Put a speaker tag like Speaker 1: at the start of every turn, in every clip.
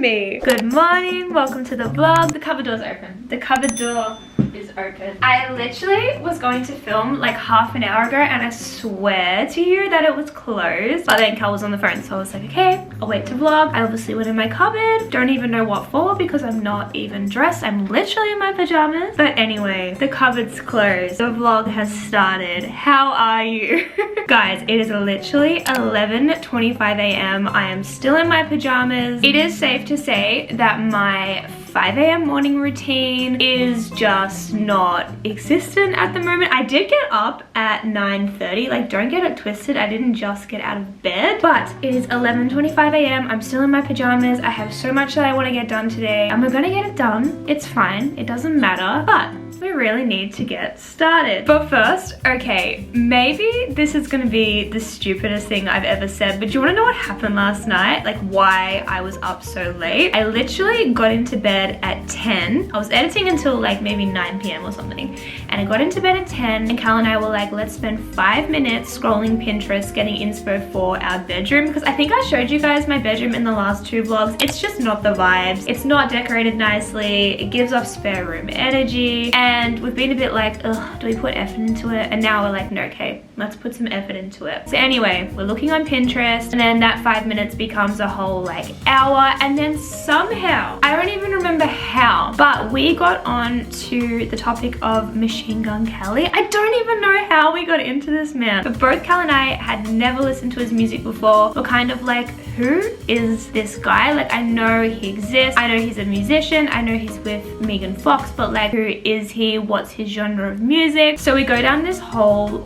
Speaker 1: me. Good morning, welcome to the vlog. The cupboard door's open. The cupboard door is open. I literally was going to film like half an hour ago and I swear to you that it was closed. But then Cal was on the phone, so I was like, okay, I'll wait to vlog. I obviously went in my cupboard. Don't even know what for because I'm not even dressed. I'm literally in my pajamas. But anyway, the cupboard's closed. The vlog has started. How are you? Guys, it is literally 11:25 a.m. I am still in my pajamas. It is safe to say that my 5 a.m. morning routine is just not existent at the moment. I did get up at 9:30, like don't get it twisted, I didn't just get out of bed, but it is 11:25 a.m. I'm still in my pajamas. I have so much that I want to get done today. I'm gonna get it done. It's fine, it doesn't matter, but we really need to get started. But first, okay, maybe this is gonna be the stupidest thing I've ever said, but do you wanna know what happened last night? Like why I was up so late? I literally got into bed at 10. I was editing until like maybe 9 p.m. or something. And I got into bed at 10 and Cal and I were like, let's spend 5 minutes scrolling Pinterest, getting inspo for our bedroom. Because I think I showed you guys my bedroom in the last 2 vlogs. It's just not the vibes. It's not decorated nicely. It gives off spare room energy. And we've been a bit like, ugh, do we put effort into it? And now we're like, no, okay, let's put some effort into it. So anyway, we're looking on Pinterest and then that 5 minutes becomes a whole like hour. And then somehow, I don't even remember how, but we got on to the topic of Machine Gun Kelly. I don't even know how we got into this man, but both Cal and I had never listened to his music before. We're kind of like, who is this guy? Like I know he exists. I know he's a musician. I know he's with Megan Fox, but like who is he? What's his genre of music? So we go down this whole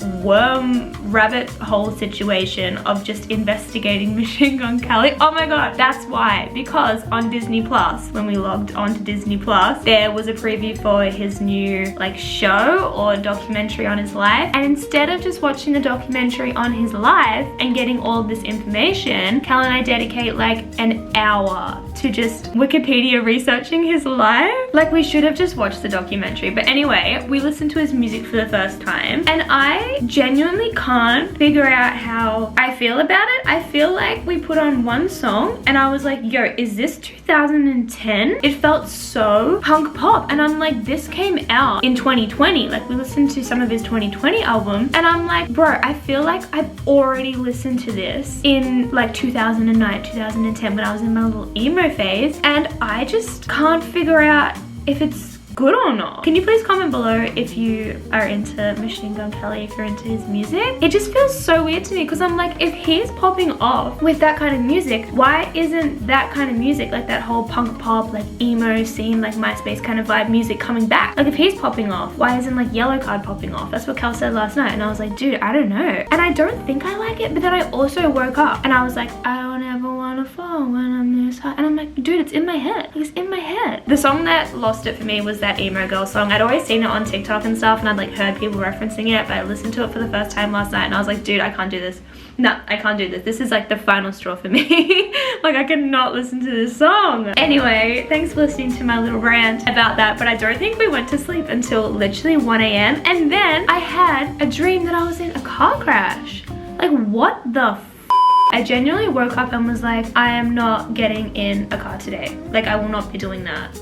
Speaker 1: rabbit hole situation of just investigating Machine Gun Kelly. Oh my god, that's why. Because on Disney Plus, when we logged onto Disney Plus, there was a preview for his new like show or documentary on his life. And instead of just watching the documentary on his life and getting all of this information, Cal and I dedicate like an hour to just Wikipedia researching his life. Like we should have just watched the documentary. But anyway, we listened to his music for the first time and I genuinely can't figure out how I feel about it. I feel like we put on one song and I was like, yo, is this 2010? It felt so punk pop and I'm like, this came out in 2020. Like we listened to some of his 2020 album and I'm like, bro, I feel like I've already listened to this in like 2009, 2010 when I was in my little emo phase and I just can't figure out if it's good or not. Can you please comment below if you are into Machine Gun Kelly, if you're into his music? It just feels so weird to me because I'm like, if he's popping off with that kind of music, why isn't that kind of music, like that whole punk pop, like emo scene, like MySpace kind of vibe music coming back? Like if he's popping off, why isn't like Yellow Card popping off? That's what Cal said last night and I was like, dude, I don't know. And I don't think I like it, but then I also woke up and I was like, I don't ever want to fall when I'm this high. And I'm like, dude, it's in my head. Like, it's in my head. The song that lost it for me was that emo girl song. I'd always seen it on TikTok and stuff and I'd like heard people referencing it, but I listened to it for the first time last night and I was like, dude, I can't do this. No, I can't do this. This is like the final straw for me. Like I cannot listen to this song. Anyway, thanks for listening to my little rant about that, but I don't think we went to sleep until literally 1 a.m. and then I had a dream that I was in a car crash. Like what the I genuinely woke up and was like, I am not getting in a car today. Like I will not be doing that.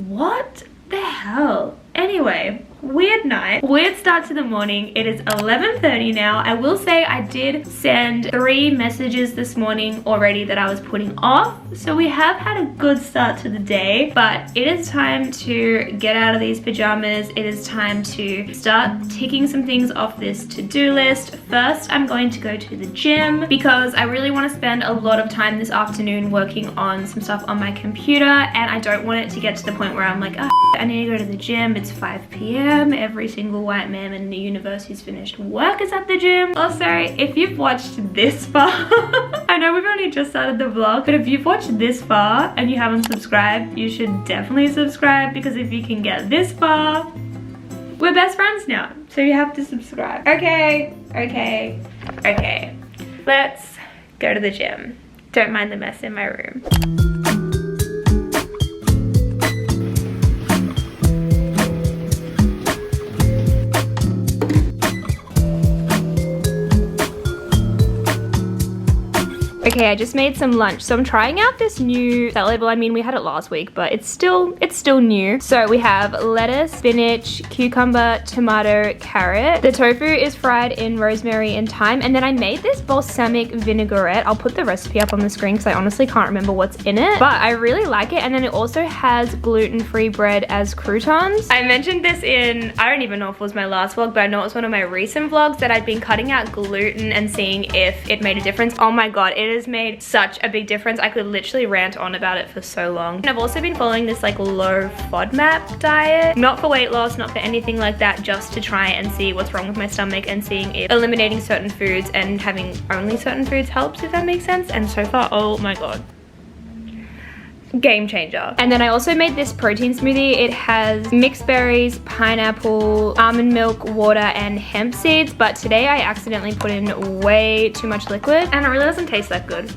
Speaker 1: What the hell? Anyway, weird night, weird start to the morning. It is 11:30 now. I will say I did send 3 messages this morning already that I was putting off. So we have had a good start to the day, but it is time to get out of these pajamas. It is time to start ticking some things off this to-do list. First, I'm going to go to the gym because I really want to spend a lot of time this afternoon working on some stuff on my computer and I don't want it to get to the point where I'm like, oh, I need to go to the gym. It's 5 p.m. Every single white man in the universe who's finished work is at the gym. Also, if you've watched this far, I know we've only just started the vlog, but if you've watched this far and you haven't subscribed, you should definitely subscribe because if you can get this far, we're best friends now. So you have to subscribe. Okay. Let's go to the gym. Don't mind the mess in my room. Okay, I just made some lunch. So I'm trying out this new salad. Well, I mean, we had it last week, but it's still new. So we have lettuce, spinach, cucumber, tomato, carrot. The tofu is fried in rosemary and thyme. And then I made this balsamic vinaigrette. I'll put the recipe up on the screen because I honestly can't remember what's in it, but I really like it. And then it also has gluten-free bread as croutons. I mentioned this in, I don't even know if it was my last vlog, but I know it's one of my recent vlogs that I'd been cutting out gluten and seeing if it made a difference. Oh my god, it has made such a big difference. I could literally rant on about it for so long. And I've also been following this like low FODMAP diet, not for weight loss, not for anything like that, just to try and see what's wrong with my stomach and seeing if eliminating certain foods and having only certain foods helps, if that makes sense. And so far, oh my god, game changer. And then I also made this protein smoothie. It has mixed berries, pineapple, almond milk, water, and hemp seeds, but today I accidentally put in way too much liquid and it really doesn't taste that good.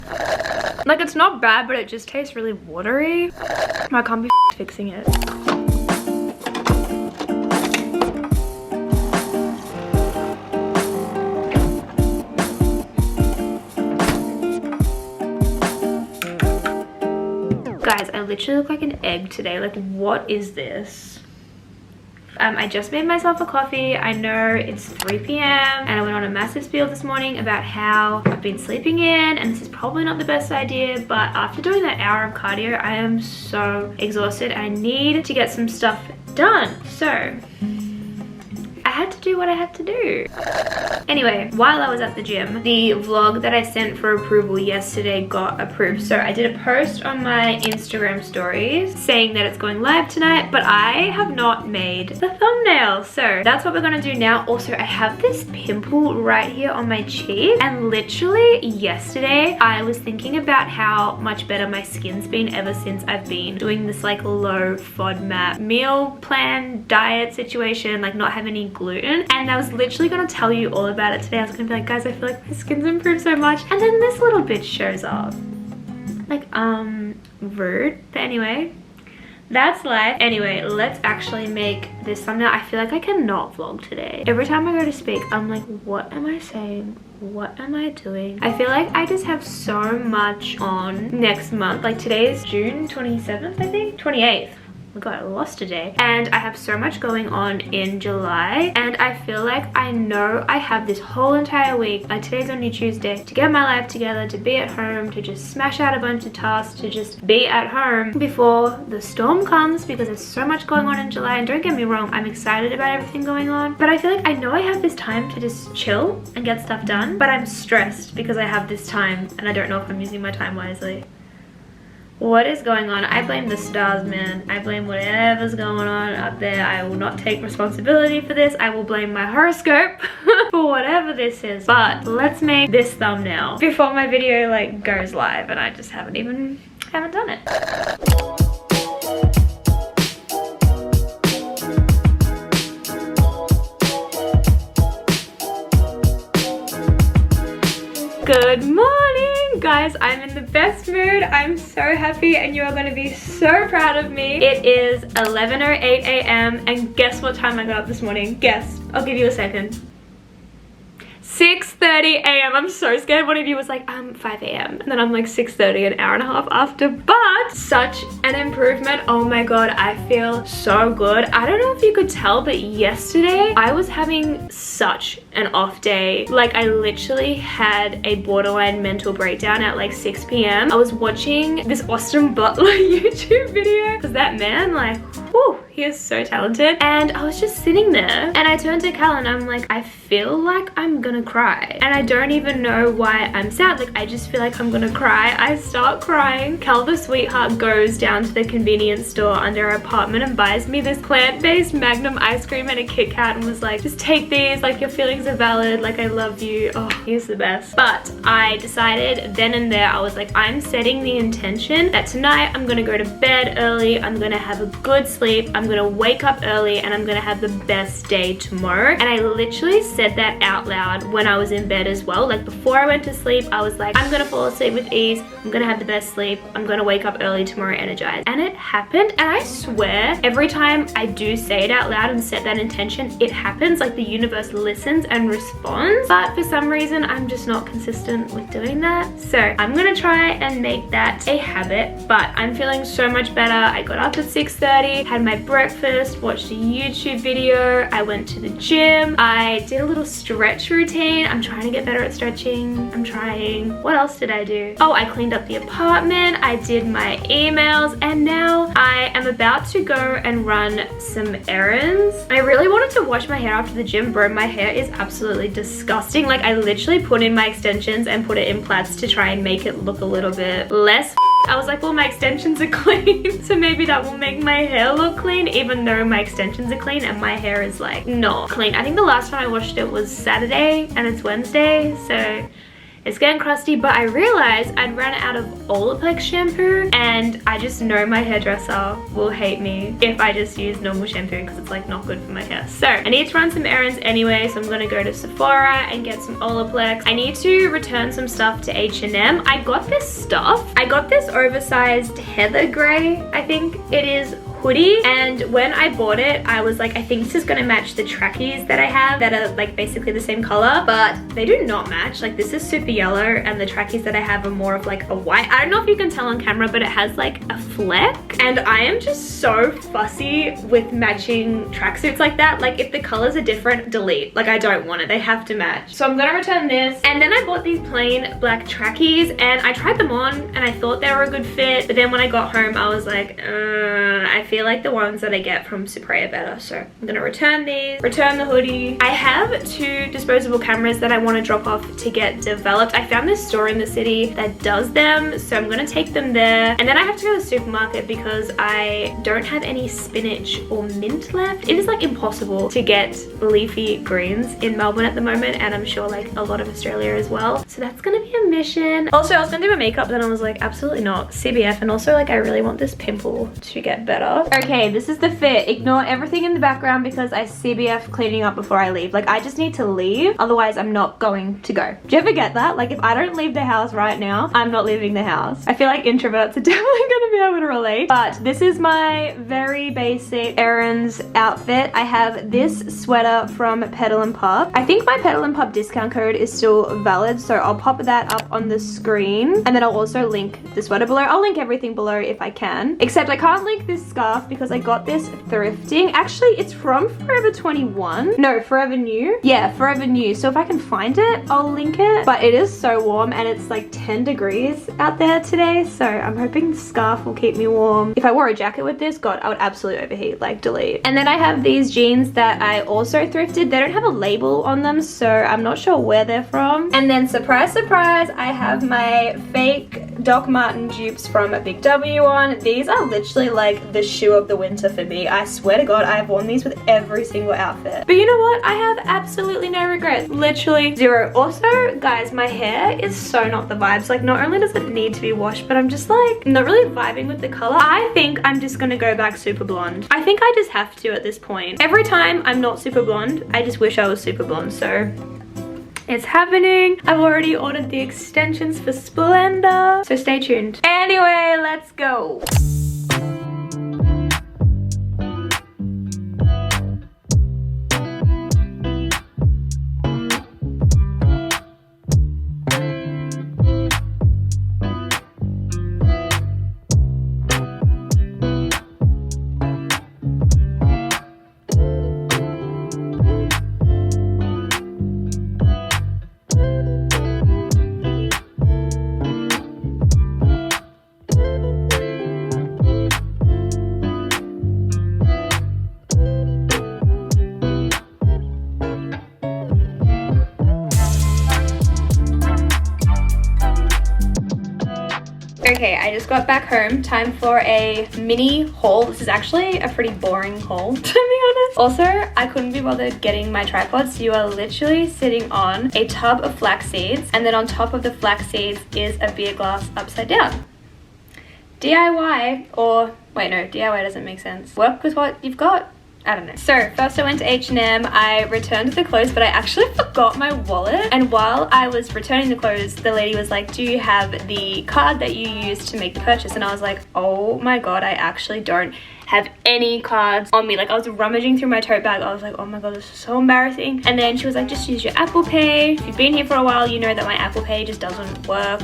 Speaker 1: Like, it's not bad, but it just tastes really watery. I can't be fixing it. Guys, I literally look like an egg today. Like, what is this? I just made myself a coffee. I know it's 3 p.m. and I went on a massive spiel this morning about how I've been sleeping in and this is probably not the best idea, but after doing that hour of cardio, I am so exhausted. I need to get some stuff done. So I had to do what I had to do. Anyway, while I was at the gym, the vlog that I sent for approval yesterday got approved. So I did a post on my Instagram stories saying that it's going live tonight, but I have not made the thumbnail. So that's what we're gonna do now. Also, I have this pimple right here on my cheek, and literally yesterday I was thinking about how much better my skin's been ever since I've been doing this like low FODMAP meal plan diet situation, like not having any gluten. And I was literally gonna tell you all about it today. I was gonna be like, guys, I feel like my skin's improved so much, and then this little bitch shows up. Like, rude. But anyway, that's life. Anyway, let's actually make this thumbnail. I feel like I cannot vlog today. Every time I go to speak, I'm like, what am I saying? What am I doing? I feel like I just have so much on next month. Like, today is June 27th, I think? 28th. Oh my god, I lost a day. And I have so much going on in July, and I feel like I know I have this whole entire week, like today's only Tuesday, to get my life together, to be at home, to just smash out a bunch of tasks, to just be at home before the storm comes, because there's so much going on in July. And don't get me wrong, I'm excited about everything going on, but I feel like I know I have this time to just chill and get stuff done, but I'm stressed because I have this time and I don't know if I'm using my time wisely. What is going on? I blame the stars, man. I blame whatever's going on up there. I will not take responsibility for this. I will blame my horoscope for whatever this is. But let's make this thumbnail before my video like goes live and I just haven't done it. Good morning, guys. I'm in the best mood. I'm so happy and you are going to be so proud of me. It is 11:08 a.m. and guess what time I got up this morning? Guess. I'll give you a second. 6:30 a.m. I'm so scared. One of you was like, 5 a.m. And then I'm like 6:30, an hour and a half after. But such an improvement. Oh my god, I feel so good. I don't know if you could tell, but yesterday I was having such an off day. Like, I literally had a borderline mental breakdown at like 6 p.m. I was watching this Austin Butler YouTube video because that man, like, whew, he is so talented. And I was just sitting there and I turned to Cal and I'm like, I feel like I'm gonna cry. And I don't even know why I'm sad. Like, I just feel like I'm gonna cry. I start crying. Cal, the sweetheart, goes down to the convenience store under our apartment and buys me this plant-based Magnum ice cream and a Kit Kat and was like, just take these, like, your feelings are valid, like, I love you. Oh, he's the best. But I decided then and there, I was like, I'm setting the intention that tonight I'm gonna go to bed early, I'm gonna have a good sleep, I'm gonna wake up early and I'm gonna have the best day tomorrow. And I literally said that out loud when I was in bed as well. Like before I went to sleep, I was like, I'm gonna fall asleep with ease, I'm gonna have the best sleep, I'm gonna wake up early tomorrow energized. And it happened, and I swear every time I do say it out loud and set that intention, it happens. Like the universe listens and responds. But for some reason, I'm just not consistent with doing that. So I'm gonna try and make that a habit. But I'm feeling so much better. I got up at 6:30, had my breakfast, watched a YouTube video, I went to the gym, I did a little stretch routine. I'm trying to get better at stretching. I'm trying. What else did I do? Oh, I cleaned up the apartment, I did my emails, and now I am about to go and run some errands. I really wanted to wash my hair after the gym, bro. My hair is absolutely disgusting. Like I literally put in my extensions and put it in plaits to try and make it look a little bit less. I was like, well, my extensions are clean, so maybe that will make my hair look clean, even though my extensions are clean and my hair is like not clean. I think the last time I washed it was Saturday and it's Wednesday, so it's getting crusty. But I realized I'd run out of Olaplex shampoo, and I just know my hairdresser will hate me if I just use normal shampoo because it's like not good for my hair. So I need to run some errands anyway, so I'm gonna go to Sephora and get some Olaplex. I need to return some stuff to H&M. I got this stuff. I got this oversized heather gray, I think it is, hoodie, and when I bought it I was like, I think this is gonna match the trackies that I have that are like basically the same color, but they do not match. Like this is super yellow and the trackies that I have are more of like a white. I don't know if you can tell on camera, but it has like a fleck, and I am just so fussy with matching tracksuits like that. Like if the colors are different, delete. Like I don't want it, they have to match. So I'm gonna return this. And then I bought these plain black trackies and I tried them on and I thought they were a good fit, but then when I got home I was like, I feel like the ones that I get from Supre are better. So I'm gonna return these, return the hoodie. I have 2 disposable cameras that I want to drop off to get developed. I found this store in the city that does them, so I'm gonna take them there. And then I have to go to the supermarket because I don't have any spinach or mint left. It is like impossible to get leafy greens in Melbourne at the moment, and I'm sure like a lot of Australia as well. So that's gonna be a mission. Also, I was gonna do my makeup, then I was like, absolutely not. CBF, and also like I really want this pimple to get better. Okay, this is the fit. Ignore everything in the background because I CBF cleaning up before I leave. Like I just need to leave, otherwise I'm not going to go. Do you ever get that? Like if I don't leave the house right now, I'm not leaving the house. I feel like introverts are definitely gonna be able to relate. But this is my very basic errands outfit. I have this sweater from Petal and Pup. I think my Petal and Pup discount code is still valid, so I'll pop that up on the screen, and then I'll also link the sweater below. I'll link everything below if I can, except I can't link this scarf because I got this thrifting. Actually, it's from Forever 21. No, Forever New. Yeah, Forever New. So if I can find it, I'll link it. But it is so warm and it's like 10 degrees out there today. So I'm hoping the scarf will keep me warm. If I wore a jacket with this, God, I would absolutely overheat, like delete. And then I have these jeans that I also thrifted. They don't have a label on them, so I'm not sure where they're from. And then surprise, surprise, I have my fake Doc Marten dupes from Big W on. These are literally like the shoe of the winter for me. I swear to God, I've worn these with every single outfit. But you know what? I have absolutely no regrets. Literally zero. Also, guys, my hair is so not the vibes. Like not only does it need to be washed, but I'm just like not really vibing with the color. I think I'm just gonna go back super blonde. I think I just have to at this point. Every time I'm not super blonde, I just wish I was super blonde. So it's happening. I've already ordered the extensions for Splendor, so stay tuned. Anyway, let's go. Okay, I just got back home. Time for a mini haul. This is actually a pretty boring haul, to be honest. Also, I couldn't be bothered getting my tripod, so you are literally sitting on a tub of flax seeds, and then on top of the flax seeds is a beer glass upside down. DIY, or wait, no, DIY doesn't make sense. Work with what you've got. I don't know. So first I went to H&M, I returned the clothes, but I actually forgot my wallet. And while I was returning the clothes, the lady was like, do you have the card that you used to make the purchase? And I was like, oh my God, I actually don't have any cards on me. Like I was rummaging through my tote bag. I was like, oh my God, this is so embarrassing. And then she was like, just use your Apple Pay. If you've been here for a while, you know that my Apple Pay just doesn't work.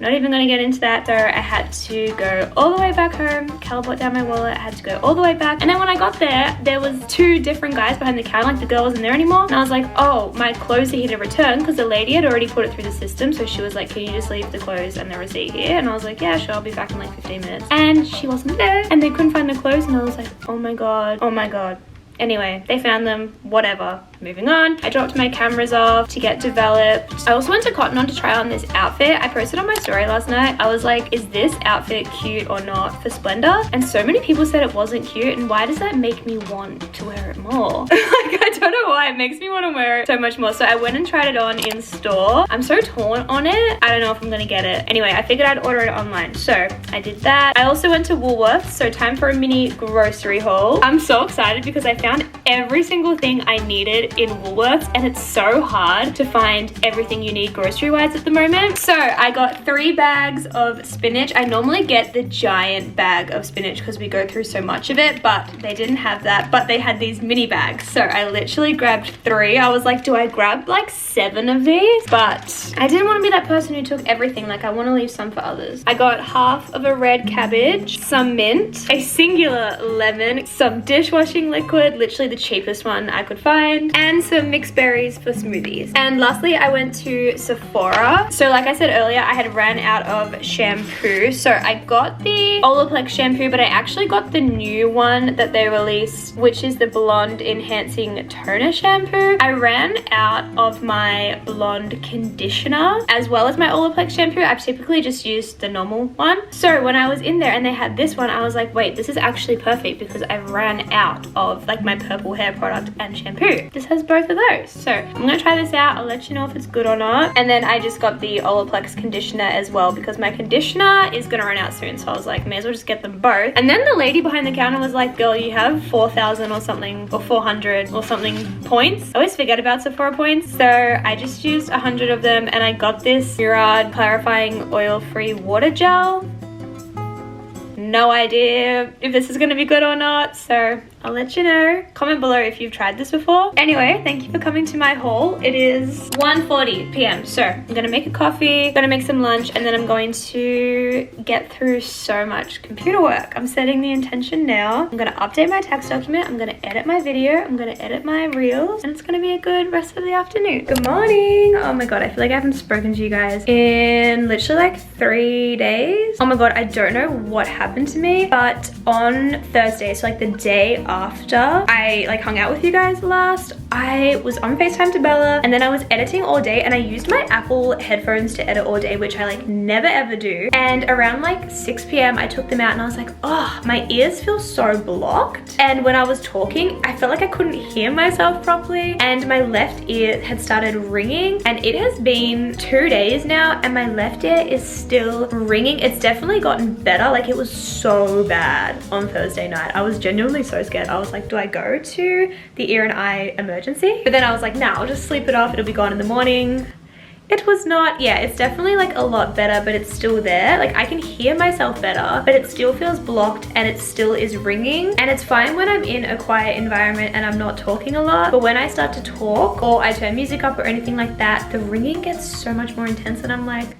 Speaker 1: Not even gonna get into that though. I had to go all the way back home. Cal brought down my wallet. I had to go all the way back. And then when I got there, there was 2 different guys behind the counter. Like the girl wasn't there anymore. And I was like, oh, my clothes are here to return, because the lady had already put it through the system. So she was like, can you just leave the clothes and the receipt here? And I was like, yeah, sure, I'll be back in like 15 minutes. And she wasn't there. And they couldn't find the clothes. And I was like, oh my God, oh my God. Anyway, they found them, whatever. Moving on. I dropped my cameras off to get developed. I also went to Cotton On to try on this outfit. I posted on my story last night. I was like, is this outfit cute or not for Splendor? And so many people said it wasn't cute, and why does that make me want to wear it more? Like, I don't know why, it makes me want to wear it so much more. So I went and tried it on in store. I'm so torn on it. I don't know if I'm gonna get it. Anyway, I figured I'd order it online. So I did that. I also went to Woolworths, so time for a mini grocery haul. I'm so excited because I found every single thing I needed in Woolworths, and it's so hard to find everything you need grocery wise at the moment. So I got 3 bags of spinach. I normally get the giant bag of spinach because we go through so much of it, but they didn't have that, but they had these mini bags. So I literally grabbed 3. I was like, do I grab like 7 of these? But I didn't want to be that person who took everything. Like I want to leave some for others. I got half of a red cabbage, some mint, a singular lemon, some dishwashing liquid, literally the cheapest one I could find, and some mixed berries for smoothies. And lastly, I went to Sephora. So like I said earlier, I had ran out of shampoo. So I got the Olaplex shampoo, but I actually got the new one that they released, which is the Blonde Enhancing Toner shampoo. I ran out of my blonde conditioner as well as my Olaplex shampoo. I've typically just used the normal one. So when I was in there and they had this one, I was like, wait, this is actually perfect because I ran out of like my purple hair product and shampoo. This has both of those. So I'm gonna try this out. I'll let you know if it's good or not. And then I just got the Olaplex conditioner as well because my conditioner is gonna run out soon. So I was like, may as well just get them both. And then the lady behind the counter was like, girl, you have 4,000 or something, or 400 or something points. I always forget about Sephora points. So I just used 100 of them, and I got this Murad clarifying oil-free water gel. No idea if this is gonna be good or not, so I'll let you know. Comment below if you've tried this before. Anyway, thank you for coming to my haul. It is 1:40 p.m. So I'm gonna make a coffee, gonna make some lunch, and then I'm going to get through so much computer work. I'm setting the intention now. I'm gonna update my tax document. I'm gonna edit my video. I'm gonna edit my reels, and it's gonna be a good rest of the afternoon. Good morning. Oh my God, I feel like I haven't spoken to you guys in literally like 3 days. Oh my God, I don't know what happened to me, but on Thursday, so like the day after I like hung out with you guys last, I was on FaceTime to Bella, and then I was editing all day, and I used my Apple headphones to edit all day, which I like never ever do. And around like 6 p.m. I took them out and I was like, oh, my ears feel so blocked. And when I was talking, I felt like I couldn't hear myself properly, and my left ear had started ringing, and it has been 2 days now and my left ear is still ringing. It's definitely gotten better. Like it was so bad on Thursday night. I was genuinely so scared. I was like, do I go to the ear and eye emergency? But then I was like, nah, I'll just sleep it off. It'll be gone in the morning. It was not. Yeah, it's definitely like a lot better, but it's still there. Like I can hear myself better, but it still feels blocked and it still is ringing. And it's fine when I'm in a quiet environment and I'm not talking a lot. But when I start to talk or I turn music up or anything like that, the ringing gets so much more intense, and I'm like,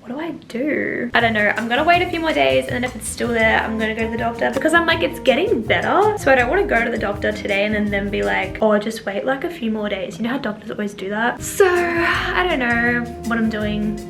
Speaker 1: what do I do? I don't know. I'm gonna wait a few more days, and then if it's still there, I'm gonna go to the doctor because I'm like, it's getting better. So I don't want to go to the doctor today and then be like, oh, just wait like a few more days. You know how doctors always do that? So I don't know what I'm doing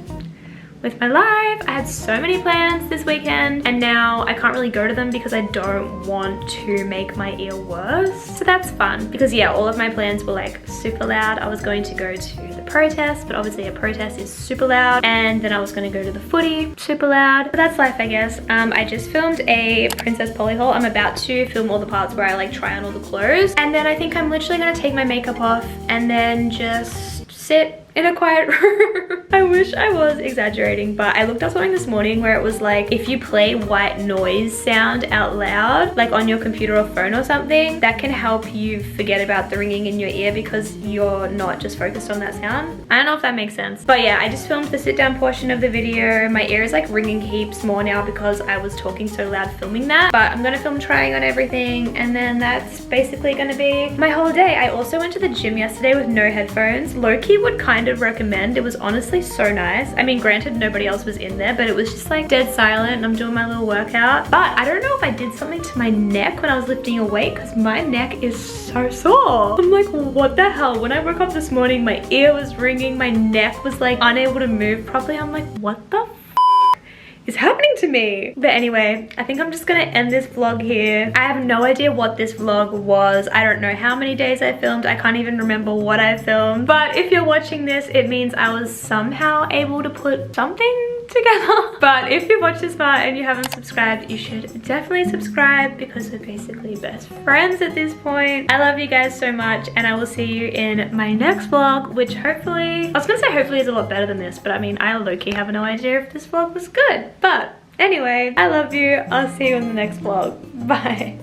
Speaker 1: with my life. I had so many plans this weekend, and now I can't really go to them because I don't want to make my ear worse. So that's fun because yeah, all of my plans were like super loud. I was going to go to the protest, but obviously a protest is super loud, and then I was going to go to the footy, super loud. But that's life, I guess. I just filmed a Princess Polly haul. I'm about to film all the parts where I like try on all the clothes, and then I think I'm literally going to take my makeup off and then just sit in a quiet room. I wish I was exaggerating, but I looked up something this morning where it was like, if you play white noise sound out loud, like on your computer or phone or something, that can help you forget about the ringing in your ear because you're not just focused on that sound. I don't know if that makes sense. But yeah, I just filmed the sit down portion of the video. My ear is like ringing heaps more now because I was talking so loud filming that. But I'm gonna film trying on everything, and then that's basically gonna be my whole day. I also went to the gym yesterday with no headphones. Low-key would kind of recommend. It was honestly so nice. I mean, granted, nobody else was in there, but it was just like dead silent and I'm doing my little workout. But I don't know if I did something to my neck when I was lifting a weight because my neck is so sore. I'm like, what the hell? When I woke up this morning, my ear was ringing, my neck was like unable to move properly. I'm like, what the is happening to me? But anyway, I think I'm just gonna end this vlog here. I have no idea what this vlog was. I don't know how many days I filmed. I can't even remember what I filmed. But if you're watching this, it means I was somehow able to put something together. But if you've watched this far and you haven't subscribed, you should definitely subscribe because we're basically best friends at this point. I love you guys so much, and I will see you in my next vlog, which hopefully, I was gonna say hopefully is a lot better than this, but I mean, I low-key have no idea if this vlog was good. But anyway, I love you. I'll see you in the next vlog. Bye.